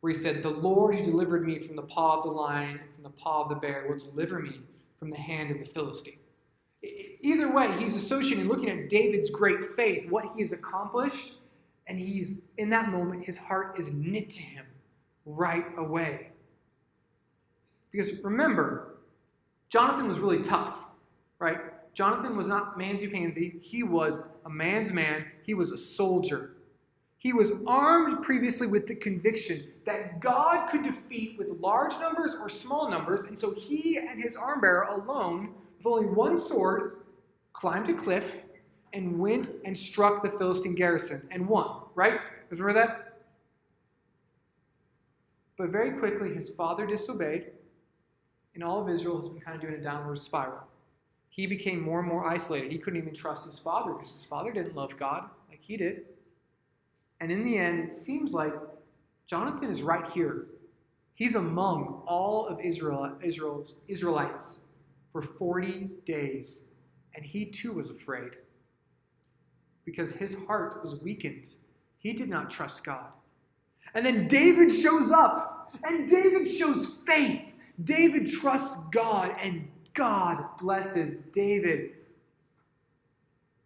where he said, "The Lord who delivered me from the paw of the lion and from the paw of the bear will deliver me from the hand of the Philistine." Either way, he's associating, looking at David's great faith, what he has accomplished, and he's, in that moment, his heart is knit to him right away. Because remember, Jonathan was really tough, right? Jonathan was not mansy-pansy. He was a man's man. He was a soldier. He was armed previously with the conviction that God could defeat with large numbers or small numbers, and so he and his arm bearer alone, with only one sword, climbed a cliff and went and struck the Philistine garrison and won, right? Remember that? But very quickly, his father disobeyed, and all of Israel has been kind of doing a downward spiral. He became more and more isolated. He couldn't even trust his father because his father didn't love God like he did. And in the end, it seems like Jonathan is right here. He's among all of Israelites for 40 days. And he too was afraid because his heart was weakened. He did not trust God. And then David shows up, and David shows faith. David trusts God, and God blesses David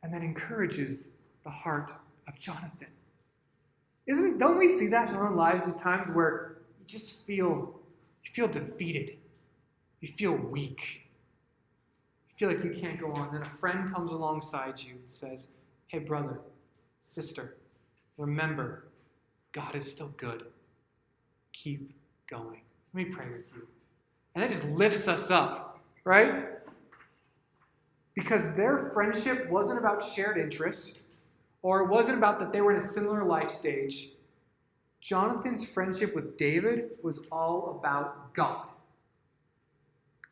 and then encourages the heart of Jonathan. Don't we see that in our own lives at times where you just feel defeated? You feel weak. You feel like you can't go on. Then a friend comes alongside you and says, hey, brother, sister, remember, God is still good. Keep going. Let me pray with you. And that just lifts us up, right? Because their friendship wasn't about shared interest, or it wasn't about that they were in a similar life stage. Jonathan's friendship with David was all about God.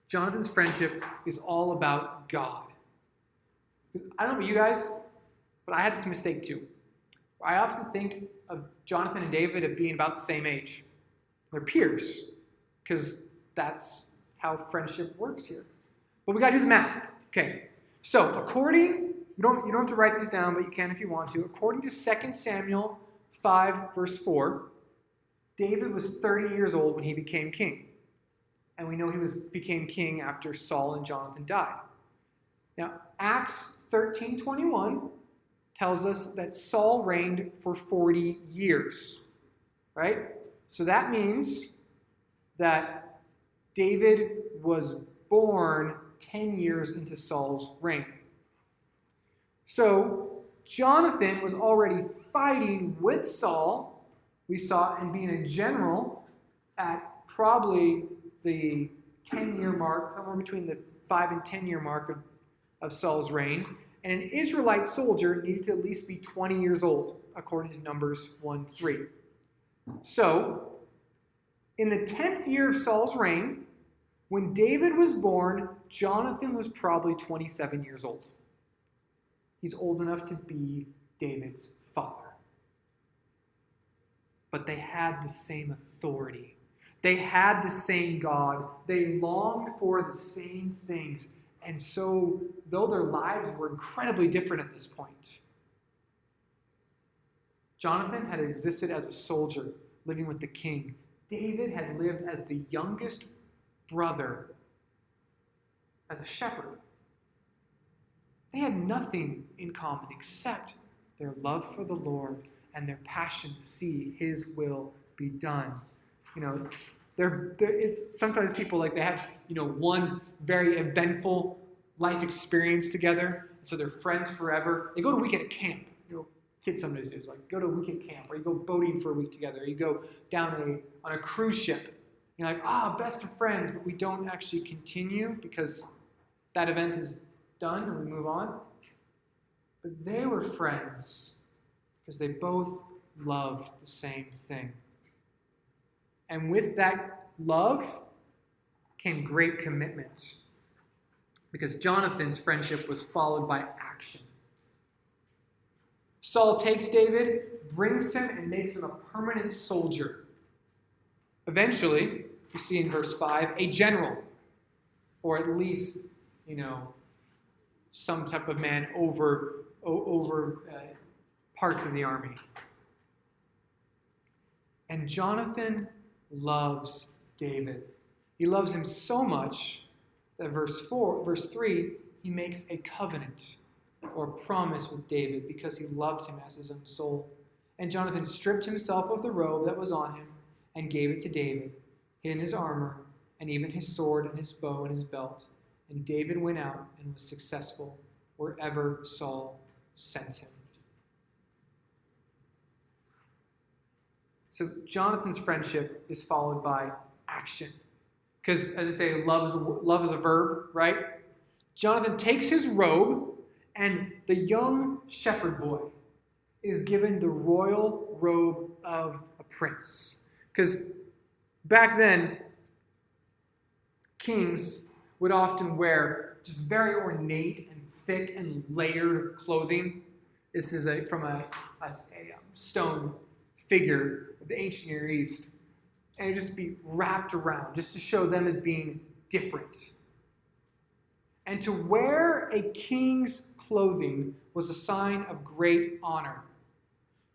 Jonathan's friendship is all about God. I don't know about you guys, but I had this mistake too. I often think of Jonathan and David as being about the same age. They're peers, because that's how friendship works here. But we got to do the math. Okay, so according, you don't have to write this down, but you can if you want to. According to 2 Samuel 5, verse 4, David was 30 years old when he became king. And we know he became king after Saul and Jonathan died. Now, Acts 13:21 tells us that Saul reigned for 40 years, right? So that means that David was born 10 years into Saul's reign. So Jonathan was already fighting with Saul, we saw, and being a general at probably the 10-year mark, somewhere between the 5 and 10-year mark of Saul's reign. And an Israelite soldier needed to at least be 20 years old, according to Numbers 1:3. So, in the 10th year of Saul's reign, when David was born, Jonathan was probably 27 years old. He's old enough to be David's father. But they had the same authority. They had the same God. They longed for the same things. And so, though their lives were incredibly different at this point, Jonathan had existed as a soldier living with the king. David had lived as the youngest brother, as a shepherd. They had nothing in common except their love for the Lord and their passion to see his will be done. You know, there is sometimes people like they have, one very eventful life experience together, so they're friends forever. They go to weekend at camp. Kids sometimes do, like go to a weekend camp, or you go boating for a week together, or you go down on a cruise ship. You're like, best of friends, but we don't actually continue because that event is done and we move on. But they were friends because they both loved the same thing. And with that love came great commitment, because Jonathan's friendship was followed by action. Saul takes David, brings him, and makes him a permanent soldier. Eventually, you see in verse 5, a general, or at least, some type of man over parts of the army. And Jonathan loves David. He loves him so much that verse 3, he makes a covenant or promise with David because he loved him as his own soul. And Jonathan stripped himself of the robe that was on him and gave it to David, hid his armor, and even his sword and his bow and his belt. And David went out and was successful wherever Saul sent him. So Jonathan's friendship is followed by action. Because, as I say, love is a verb, right? Jonathan takes his robe, and the young shepherd boy is given the royal robe of a prince. Because back then, kings would often wear just very ornate and thick and layered clothing. This is from a stone figure of the ancient Near East. And it would just be wrapped around, just to show them as being different. And to wear a king's clothing was a sign of great honor.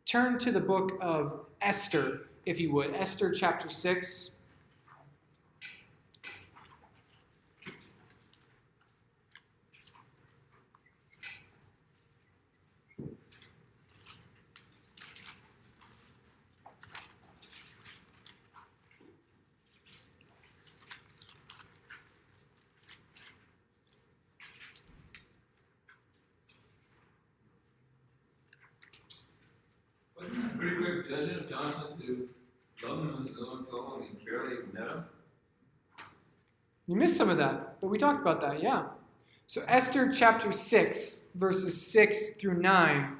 Turn to the book of Esther, if you would. Esther chapter 6. Wasn't that pretty quick judging of Jonathan to love him as his own soul and he barely even met him? You missed some of that, but we talked about that, yeah. So Esther chapter 6, verses 6 through 9.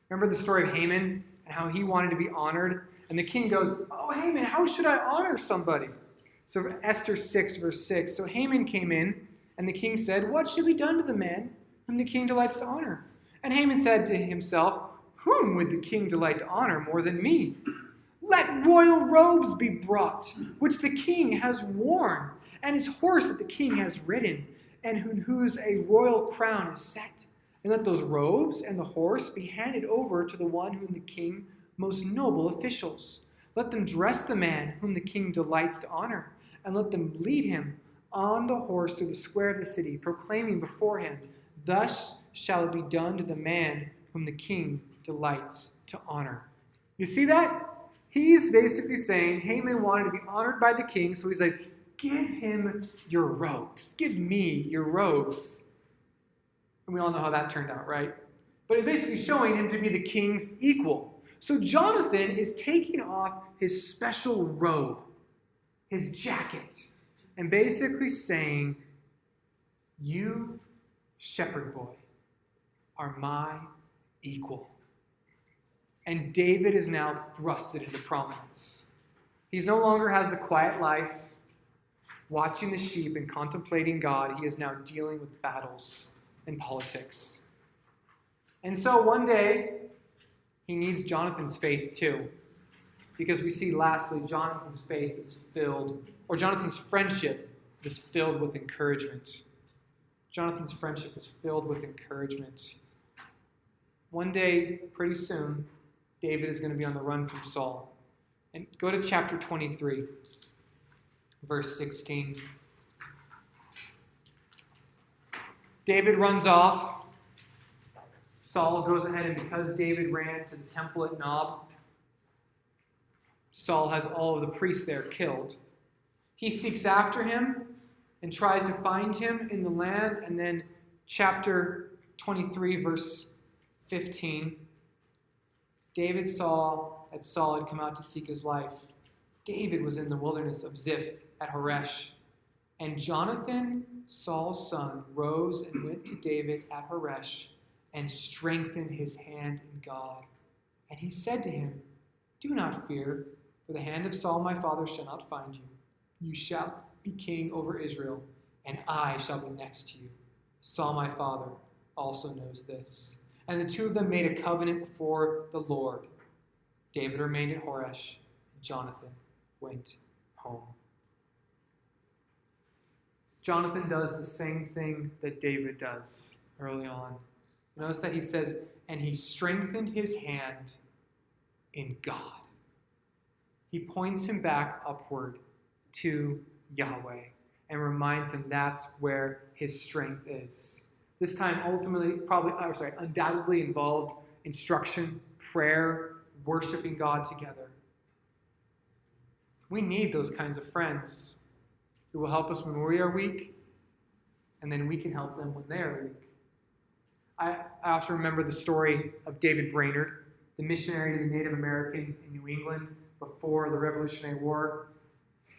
Remember the story of Haman and how he wanted to be honored? And the king goes, "Oh, Haman, how should I honor somebody?" So Esther 6, verse 6. So Haman came in, and the king said, "What should be done to the man whom the king delights to honor?" And Haman said to himself, "Whom would the king delight to honor more than me? Let royal robes be brought, which the king has worn, and his horse that the king has ridden, and whose a royal crown is set. And let those robes and the horse be handed over to the one whom the king most noble officials. Let them dress the man whom the king delights to honor, and let them lead him on the horse through the square of the city, proclaiming before him, 'Thus shall it be done to the man whom the king delights to honor.'" You see that? He's basically saying Haman wanted to be honored by the king, so he's like, "Give him your robes. Give me your robes." And we all know how that turned out, right? But it's basically showing him to be the king's equal. So Jonathan is taking off his special robe, his jacket, and basically saying, "You, shepherd boy, are my equal." And David is now thrusted into prominence. He no longer has the quiet life, watching the sheep and contemplating God. He is now dealing with battles and politics. And so one day, he needs Jonathan's faith too. Because we see lastly, Jonathan's friendship is filled with encouragement. Jonathan's friendship is filled with encouragement. One day, pretty soon, David is going to be on the run from Saul. And go to chapter 23, verse 16. David runs off. Saul goes ahead, and because David ran to the temple at Nob, Saul has all of the priests there killed. He seeks after him and tries to find him in the land. And then chapter 23, verse 15. David saw that Saul had come out to seek his life. David was in the wilderness of Ziph at Horesh. And Jonathan, Saul's son, rose and went to David at Horesh and strengthened his hand in God. And he said to him, "Do not fear, for the hand of Saul my father shall not find you. You shall be king over Israel, and I shall be next to you. Saul my father also knows this." And the two of them made a covenant before the Lord. David remained at Horesh, and Jonathan went home. Jonathan does the same thing that David does early on. Notice that he says, "And he strengthened his hand in God." He points him back upward to Yahweh and reminds him that's where his strength is. This time undoubtedly involved instruction, prayer, worshiping God together. We need those kinds of friends who will help us when we are weak, and then we can help them when they are weak. I also remember the story of David Brainerd, the missionary to the Native Americans in New England before the Revolutionary War,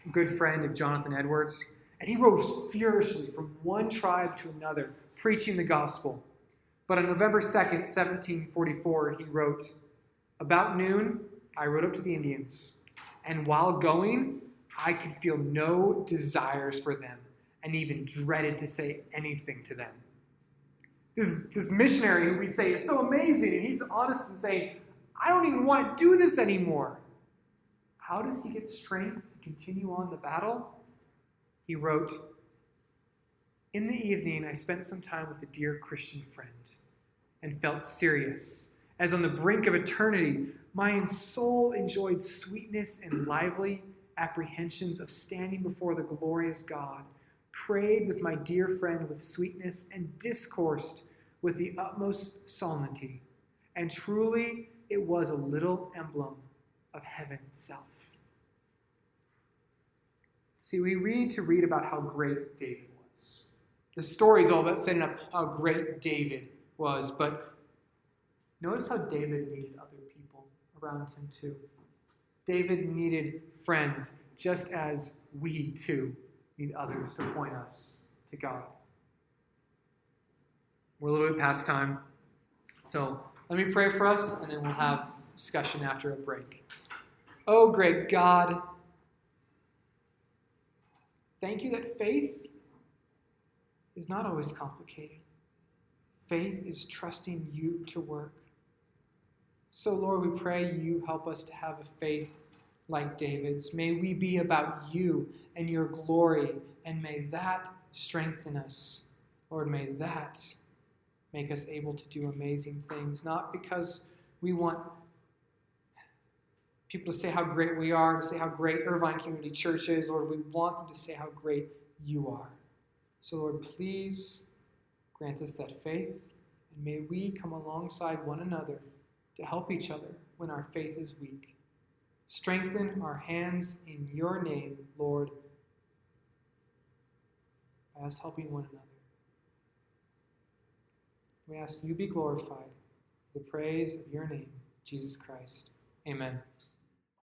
a good friend of Jonathan Edwards. And he rose furiously from one tribe to another, preaching the gospel. But on November 2nd, 1744, he wrote, "About noon, I rode up to the Indians, and while going, I could feel no desires for them, and even dreaded to say anything to them." This missionary who we say is so amazing, and he's honest in saying, I don't even want to do this anymore. How does he get strength to continue on the battle? He wrote, "In the evening, I spent some time with a dear Christian friend and felt serious, as on the brink of eternity, my soul enjoyed sweetness and lively apprehensions of standing before the glorious God, prayed with my dear friend with sweetness, and discoursed with the utmost solemnity. And truly, it was a little emblem of heaven itself." See, we read about how great David was. The story is all about setting up how great David was, but notice how David needed other people around him too. David needed friends, just as we too need others to point us to God. We're a little bit past time, so let me pray for us, and then we'll have discussion after a break. Oh, great God, thank you that faith is not always complicated. Faith is trusting you to work. So, Lord, we pray you help us to have a faith like David's. May we be about you and your glory, and may that strengthen us. Lord, may that make us able to do amazing things, not because we want people to say how great we are, to say how great Irvine Community Church is. Lord, we want them to say how great you are. So, Lord, please grant us that faith, and may we come alongside one another to help each other when our faith is weak. Strengthen our hands in your name, Lord, by us helping one another. We ask you be glorified for the praise of your name, Jesus Christ. Amen.